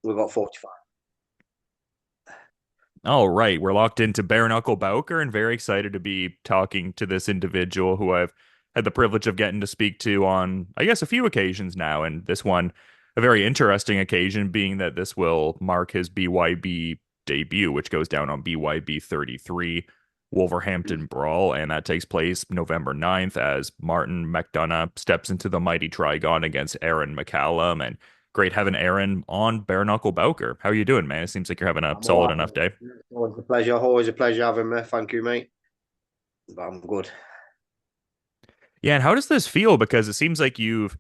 We've got 45. All right, we're locked into Bare Knuckle Bowker and very excited to be talking to this individual who I've had the privilege of getting to speak to on, I guess, a few occasions now. And this one, a very interesting occasion, being that this will mark his BYB debut, which goes down on BYB 33 Wolverhampton Brawl. And that takes place November 9th as Martin McDonough steps into the Mighty Trigon against Aaron McCallum. And great having Aaron on Bare Knuckle Bowker. How are you doing, man? It seems like you're having a I'm all solid right, enough day. mate. Always a pleasure. Always a pleasure having me. Thank you, mate. But I'm good. Yeah, and how does this feel? Because it seems like you've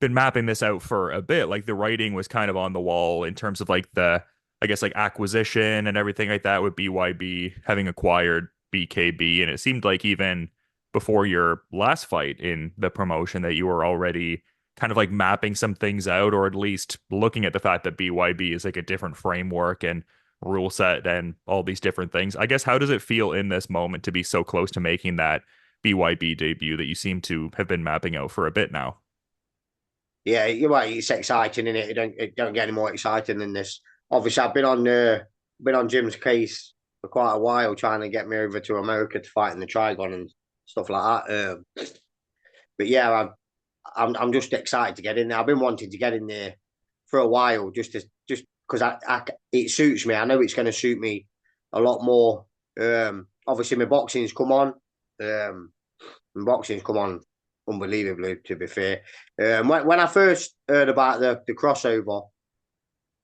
been mapping this out for a bit. Like the writing was kind of on the wall in terms of like the, I guess, like acquisition and everything like that with BYB having acquired BKB. And it seemed like even before your last fight in the promotion that you were already kind of like mapping some things out, or at least looking at the fact that BYB is like a different framework and rule set and all these different things. I guess how does it feel in this moment to be so close to making that BYB debut that you seem to have been mapping out for a bit now? Yeah, you're right. It's exciting, isn't it? It don't get any more exciting than this. Obviously, I've been on Jim's case for quite a while, trying to get me over to America to fight in the Trigon and stuff like that. But yeah, I'm just excited to get in there. I've been wanting to get in there for a while, just because it suits me. I know it's going to suit me a lot more. Obviously, Um, my boxing's come on unbelievably. To be fair, when I first heard about the crossover,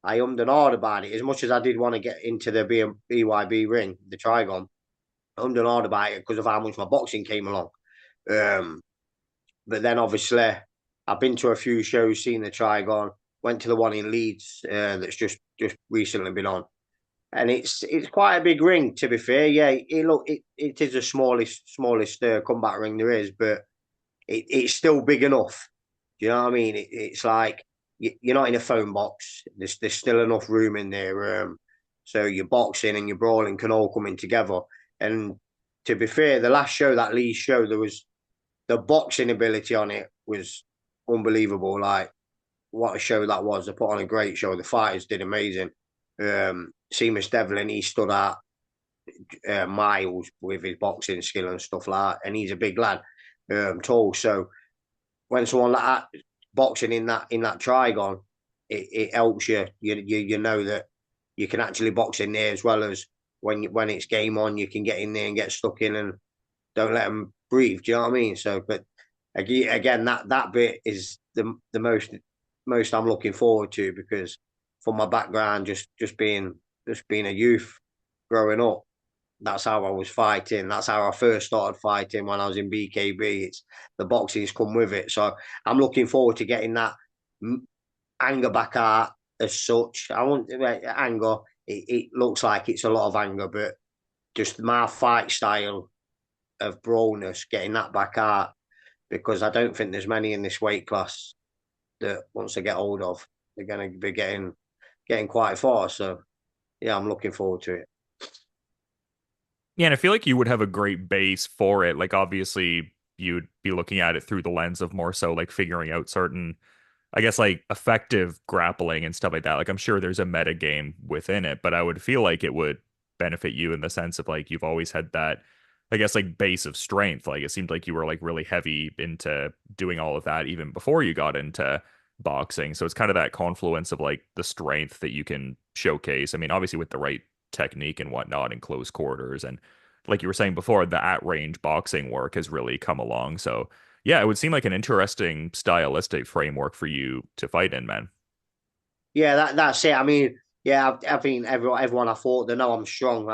I ummed and ahed about it. As much as I did want to get into the BYB ring, the Trigon, I ummed and ahed about it because of how much my boxing came along. Um, but then obviously I've been to a few shows, seen the Trigon, went to the one in Leeds that's just recently been on, and it's quite a big ring. To be fair, yeah, it is the smallest combat ring there is, but it's still big enough. Do you know what I mean? It's like you're not in a phone box. There's still enough room in there, so your boxing and your brawling can all come in together. And to be fair, the last show, that Leeds show, there was the boxing ability on it was unbelievable. Like what a show that was. They put on a great show. The fighters did amazing. Seamus Devlin, he stood out miles with his boxing skill and stuff like that. And he's a big lad, tall. So when someone like that boxing in that trigon, it helps you. You know that you can actually box in there as well as when it's game on, you can get in there and get stuck in and don't let them breathe. Do you know what I mean? So, but again, that bit is the most I'm looking forward to because from my background, just being a youth growing up, that's how I was fighting. That's how I first started fighting when I was in BKB. It's the boxing's come with it, so I'm looking forward to getting that anger back out as such. I want anger. It looks like it's a lot of anger, but just my fight style of brawlness, getting that back out because I don't think there's many in this weight class that once they get hold of, they're going to be getting quite far. So yeah, I'm looking forward to it. Yeah, and I feel like you would have a great base for it. Like obviously you'd be looking at it through the lens of more so like figuring out certain, I guess like effective grappling and stuff like that. Like I'm sure there's a meta game within it, but I would feel like it would benefit you in the sense of like you've always had that, I guess like base of strength. Like it seemed like you were like really heavy into doing all of that even before you got into boxing. So it's kind of that confluence of like the strength that you can showcase. I mean, obviously with the right technique and whatnot in close quarters and like you were saying before, the at range boxing work has really come along. So yeah, it would seem like an interesting stylistic framework for you to fight in, man. Yeah, that's it. I mean, yeah, I think everyone I fought they know I'm strong.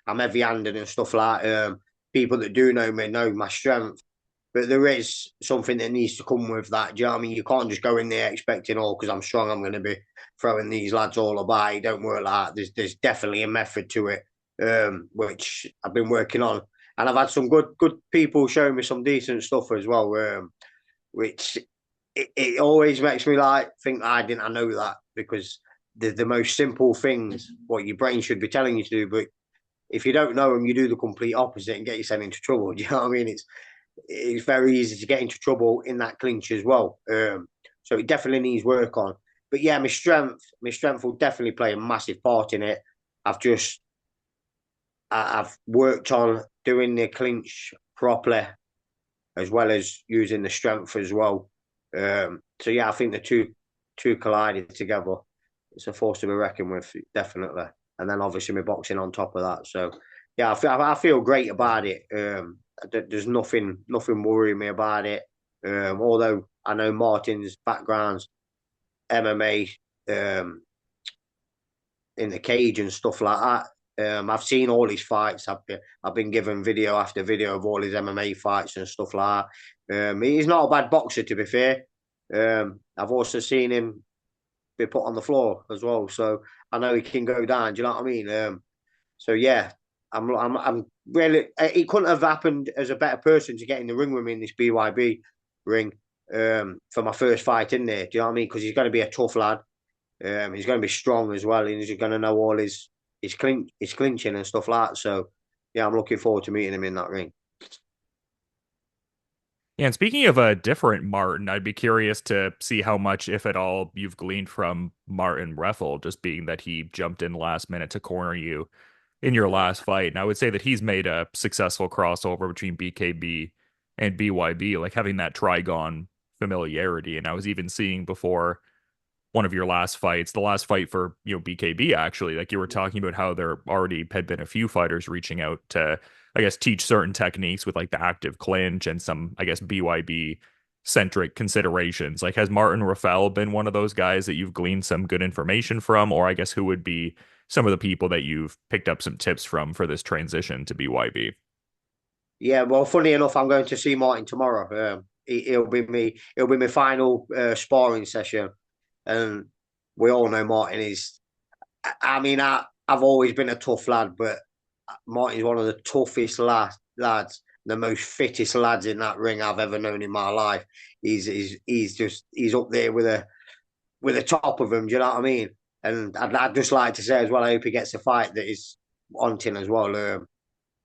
I'm heavy handed and stuff like. People that do know me know my strength. But there is something that needs to come with that. Do you know what I mean? You can't just go in there expecting, oh, because I'm strong, I'm going to be throwing these lads all about. It don't work like that. There's definitely a method to it, which I've been working on, and I've had some good people showing me some decent stuff as well. Which it always makes me like think I didn't I know that because the most simple things what your brain should be telling you to do, but if you don't know them, you do the complete opposite and get yourself into trouble. Do you know what I mean? It's very easy to get into trouble in that clinch as well. So it definitely needs work on. But yeah, my strength will definitely play a massive part in it. I've just I've worked on doing the clinch properly as well as using the strength as well. So yeah, I think the two collided together. It's a force to be reckoned with, definitely. And then obviously my boxing on top of that. So yeah, I feel great about it. There's nothing worrying me about it. Although I know Martin's background's MMA, in the cage and stuff like that. I've seen all his fights. I've been given video after video of all his MMA fights and stuff like that. He's not a bad boxer, to be fair. I've also seen him be put on the floor as well, so I know he can go down. Do you know what I mean? So yeah, I'm really. It couldn't have happened as a better person to get in the ring with me in this BYB ring for my first fight in there. Do you know what I mean? Because he's going to be a tough lad. He's going to be strong as well, and he's going to know all his clinching and stuff like that. So, yeah, I'm looking forward to meeting him in that ring. Yeah, and speaking of a different Martin, I'd be curious to see how much, if at all, you've gleaned from Martin Reffell, just being that he jumped in last minute to corner you in your last fight. And I would say that he's made a successful crossover between BKB and BYB, like having that Trigon familiarity. And I was even seeing before one of your last fights, the last fight for, BKB actually, like you were talking about how there already had been a few fighters reaching out to, I guess, teach certain techniques with like the active clinch and some, I guess, BYB centric considerations. Like, has Martin Reffell been one of those guys that you've gleaned some good information from? Or I guess who would be some of the people that you've picked up some tips from for this transition to BYB? Yeah, well, funny enough, I'm going to see Martin tomorrow. It'll be me. It'll be my final sparring session, and we all know Martin is. I mean, I've always been a tough lad, but Martin's one of the toughest lads, the most fittest lads in that ring I've ever known in my life. He's up there with the top of them. Do you know what I mean? And I'd just like to say as well, I hope he gets a fight that is wanting as well.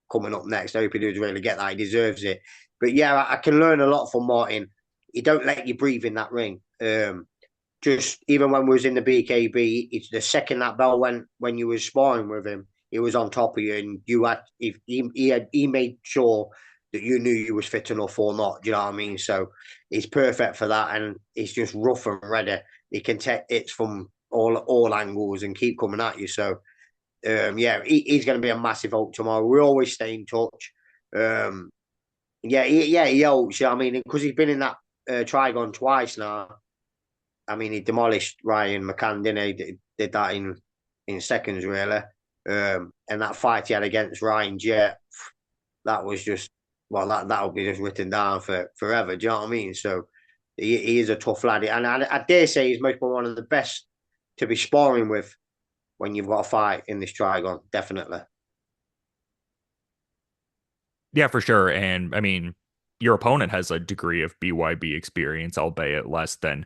Coming up next, I hope he does really get that. He deserves it. But yeah, I can learn a lot from Martin. He don't let you breathe in that ring. Just even when we was in the BKB, it's the second that bell went when you was sparring with him, he was on top of you, and you had if he made sure that you knew you was fit enough or not. Do you know what I mean? So he's perfect for that, and he's just rough and ready. He can take it from all angles and keep coming at you. So yeah, he's going to be a massive help tomorrow. We always stay in touch. Um, yeah, he helps. I mean, because he's been in that Trigon twice now. I mean, he demolished Ryan McCann, didn't he? Did that in seconds, really. And that fight he had against Ryan Jet, that was just well, that'll be just written down for forever. Do you know what I mean? So he is a tough lad, and I dare say he's most one of the best to be sparring with when you've got a fight in this Trigon, definitely. Yeah, for sure. And I mean, your opponent has a degree of BYB experience, albeit less than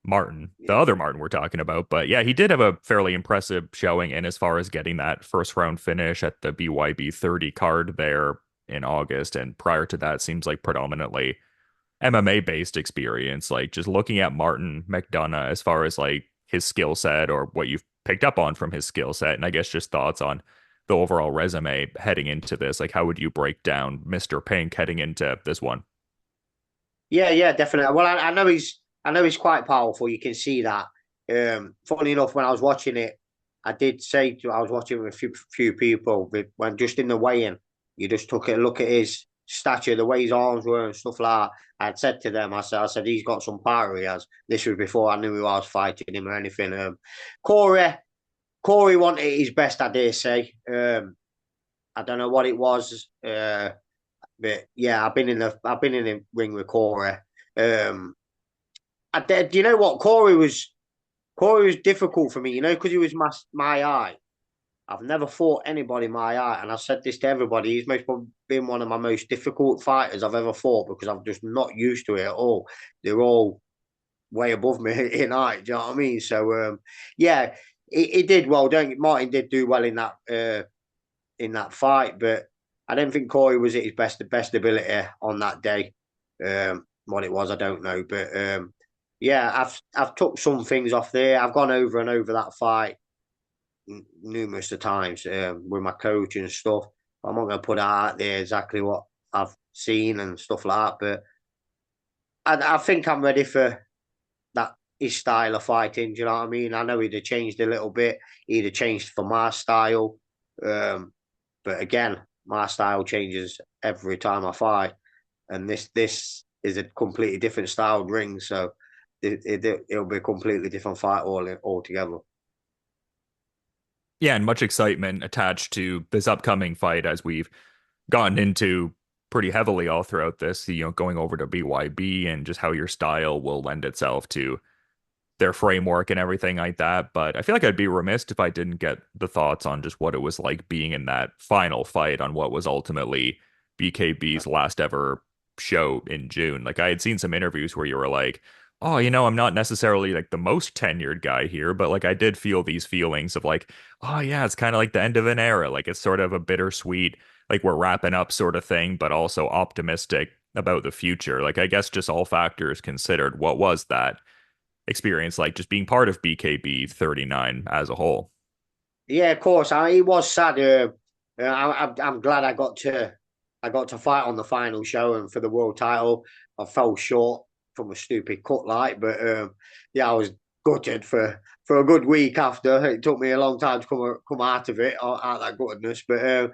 Martin, the Yeah. other Martin we're talking about. But yeah, he did have a fairly impressive showing in as far as getting that first round finish at the BYB 30 card there in August. And prior to that, seems like predominantly MMA based experience. Like just looking at Martin McDonough as far as like his skill set or what you've picked up on from his skill set. And I guess just thoughts on the overall resume heading into this. Like, how would you break down Mr. Pink heading into this one? Yeah, definitely. Well, I know he's quite powerful. You can see that. Funny enough, when I was watching it, I did say I was watching with a few people when just in the weigh-in, you just took a look at his stature, the way his arms were and stuff like that. I'd said to them, I said he's got some power. He has. This was before I knew who I was fighting him or anything. Corey, Corey wanted his best, I dare say. I don't know what it was. But yeah, I've been in the ring with Corey. Um, do you know what Corey was difficult for me, because he was my eye. I've never fought anybody my eye, and I've said this to everybody. He's most probably been one of my most difficult fighters I've ever fought because I'm just not used to it at all. They're all way above me in height. Do you know what I mean? So yeah, he did well. Don't Martin did do well in that fight, but I don't think Corey was at his best ability on that day. What it was, I don't know, but yeah, I've took some things off there. I've gone over and over that fight numerous of times with my coach and stuff. I'm not going to put out there exactly what I've seen and stuff like that, but I think I'm ready for that his style of fighting. Do you know what I mean? I know he'd have changed a little bit. He'd have changed for my style, um, but again, my style changes every time I fight, and this is a completely different style ring, so it'll be a completely different fight altogether. Yeah, and much excitement attached to this upcoming fight as we've gotten into pretty heavily all throughout this, going over to BYB and just how your style will lend itself to their framework and everything like that. But I feel like I'd be remiss if I didn't get the thoughts on just what it was like being in that final fight on what was ultimately BKB's last ever show in June. Like I had seen some interviews where you were like, oh, I'm not necessarily like the most tenured guy here, but like I did feel these feelings of like, oh yeah, it's kind of like the end of an era. Like it's sort of a bittersweet, like we're wrapping up sort of thing, but also optimistic about the future. Like I guess just all factors considered, what was that experience like just being part of BKB 39 as a whole? Yeah, of course. It was sad. I'm glad I got to fight on the final show and for the world title. I fell short from a stupid cut light, but yeah, I was gutted for a good week after. It took me a long time to come out of it, out of that guttedness. But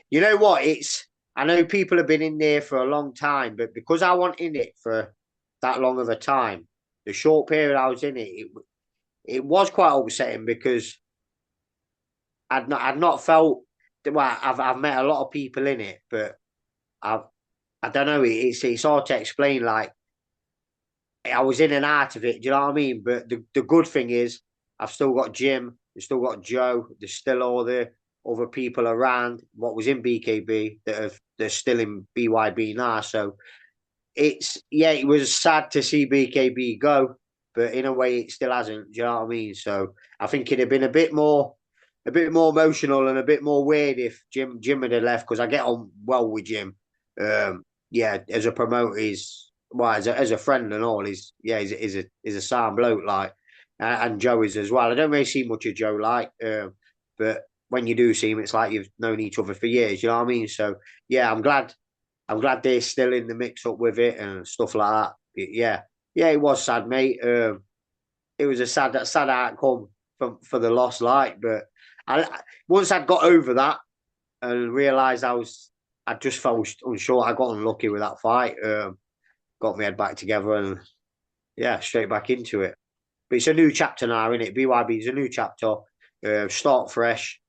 you know what? It's I know people have been in there for a long time, but because I wasn't in it for that long of a time, the short period I was in it was quite upsetting because I'd not felt well. I've met a lot of people in it, but I've I don't know. It's hard to explain. Like I was in and out of it. Do you know what I mean? But the good thing is I've still got Jim. I've still got Joe. There's still all the other people around. What was in BKB they're still in BYB now. So it was sad to see BKB go, but in a way it still hasn't. Do you know what I mean? So I think it'd have been a bit more emotional and a bit more weird if Jim had left because I get on well with Jim. Yeah, as a promoter, he's well as a friend and all. He's a sound bloke like, and Joe is as well. I don't really see much of Joe like, but when you do see him, it's like you've known each other for years. You know what I mean? So yeah, I'm glad they're still in the mix up with it and stuff like that. Yeah, yeah, it was sad, mate. It was a sad outcome for the loss, like. But once I'd got over that and realised I just felt unsure. I got unlucky with that fight. Got my head back together and yeah, straight back into it. But it's a new chapter now, isn't it? BYB is a new chapter. Start fresh.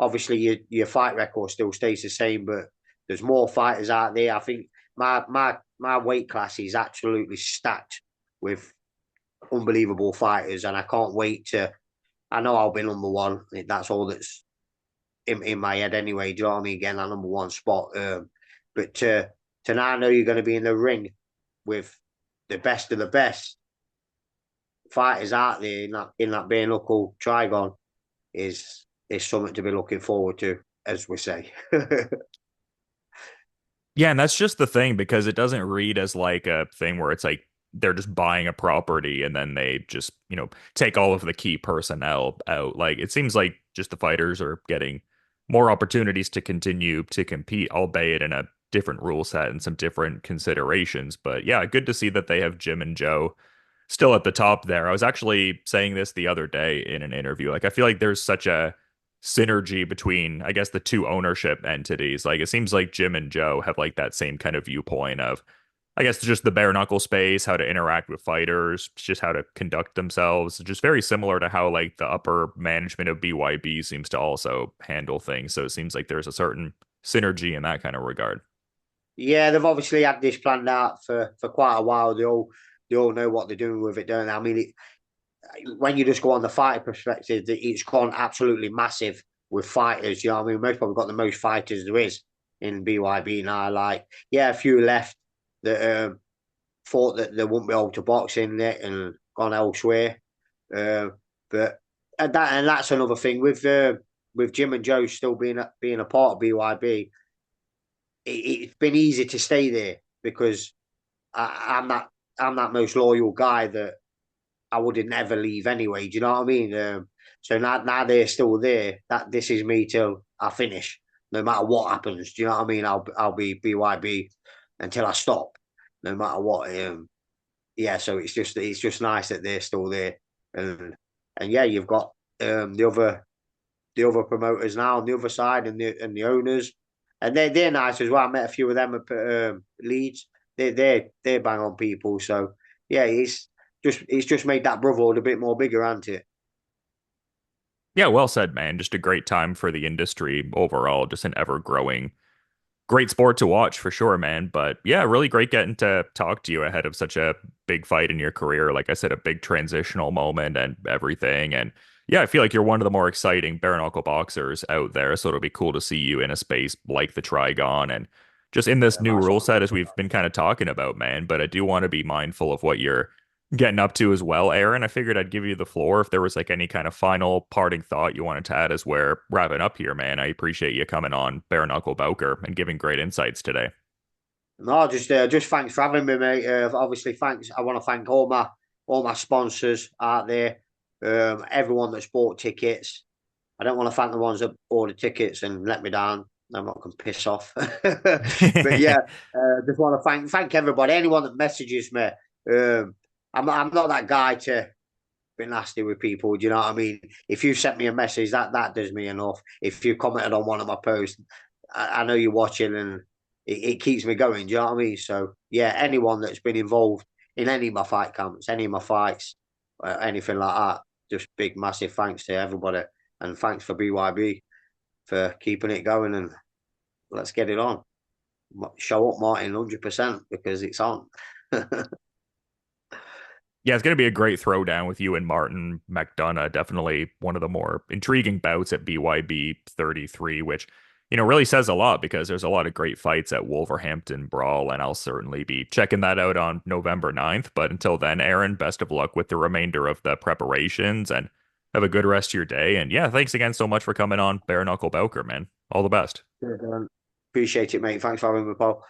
Obviously, your fight record still stays the same, but there's more fighters out there. I think my weight class is absolutely stacked with unbelievable fighters, and I can't wait to. I know I'll be number one. That's all that's in my head anyway. Do you know what I mean? Getting that number one spot. But to now know you're going to be in the ring with the best of the best fighters out there in that bare knuckle Trigon is something to be looking forward to, as we say. Yeah, and that's just the thing because it doesn't read as like a thing where it's like they're just buying a property and then they just, take all of the key personnel out. Like it seems like just the fighters are getting more opportunities to continue to compete, albeit in a different rule set and some different considerations. But yeah, good to see that they have Jim and Joe still at the top there. I was actually saying this the other day in an interview. Like I feel like there's such a synergy between, I guess, the two ownership entities. Like it seems like Jim and Joe have like that same kind of viewpoint of, I guess, just the bare knuckle space, how to interact with fighters, just how to conduct themselves. Just very similar to how like the upper management of BYB seems to also handle things. So it seems like there's a certain synergy in that kind of regard. Yeah, they've obviously had this planned out for quite a while. They all know what they're doing with it, don't they? I mean, when you just go on the fighter perspective, it's gone absolutely massive with fighters. You know what I mean? Most probably got the most fighters there is in BYB now. Like, yeah, a few left that thought that they wouldn't be able to box in it and gone elsewhere. Uh, but and that's another thing with Jim and Joe still being a part of BYB. It's been easy to stay there because I'm not. I'm that most loyal guy that I would never leave anyway. Do you know what I mean? So now they're still there. That this is me till I finish, no matter what happens. Do you know what I mean? I'll be BYB until I stop, no matter what. Yeah, so it's just nice that they're still there, and yeah, you've got the other promoters now on the other side and the owners, and they're nice as well. I met a few of them at Leeds. They're bang on people. So yeah, it's just made that brotherhood a bit more bigger, hasn't it? Yeah, well said, man. Just a great time for the industry overall, just an ever growing great sport to watch for sure, man. But yeah, really great getting to talk to you ahead of such a big fight in your career. Like I said, a big transitional moment and everything. And yeah, I feel like you're one of the more exciting bare knuckle boxers out there. So it'll be cool to see you in a space like the Trigon and just in this Yeah, new nice rule one. set as we've been kind of talking about, man. But I do want to be mindful of what you're getting up to as well, Aaron. I figured I'd give you the floor if there was like any kind of final parting thought you wanted to add as we're wrapping up here, man. I appreciate you coming on Bare Knuckle Bowker and giving great insights today. No, just thanks for having me, mate. Obviously, thanks. I want to thank all my sponsors out there, everyone that's bought tickets. I don't want to thank the ones that bought the tickets and let me down. I'm not going to piss off. But yeah, just want to thank everybody, anyone that messages me. I'm not that guy to be nasty with people. Do you know what I mean? If you sent me a message, that does me enough. If you commented on one of my posts, I know you're watching and it keeps me going. Do you know what I mean? So yeah, anyone that's been involved in any of my fight camps, any of my fights, anything like that, just big massive thanks to everybody and thanks for BYB for keeping it going and let's get it on. Show up, Martin, 100% because it's on. Yeah, it's going to be a great throwdown with you and Martin McDonough. Definitely one of the more intriguing bouts at BYB 33, which, really says a lot because there's a lot of great fights at Wolverhampton Brawl, and I'll certainly be checking that out on November 9th. But until then, Aaron, best of luck with the remainder of the preparations and have a good rest of your day. And yeah, thanks again so much for coming on Bare Knuckle Bowker, man. All the best. Appreciate it, mate. Thanks for having me, Paul.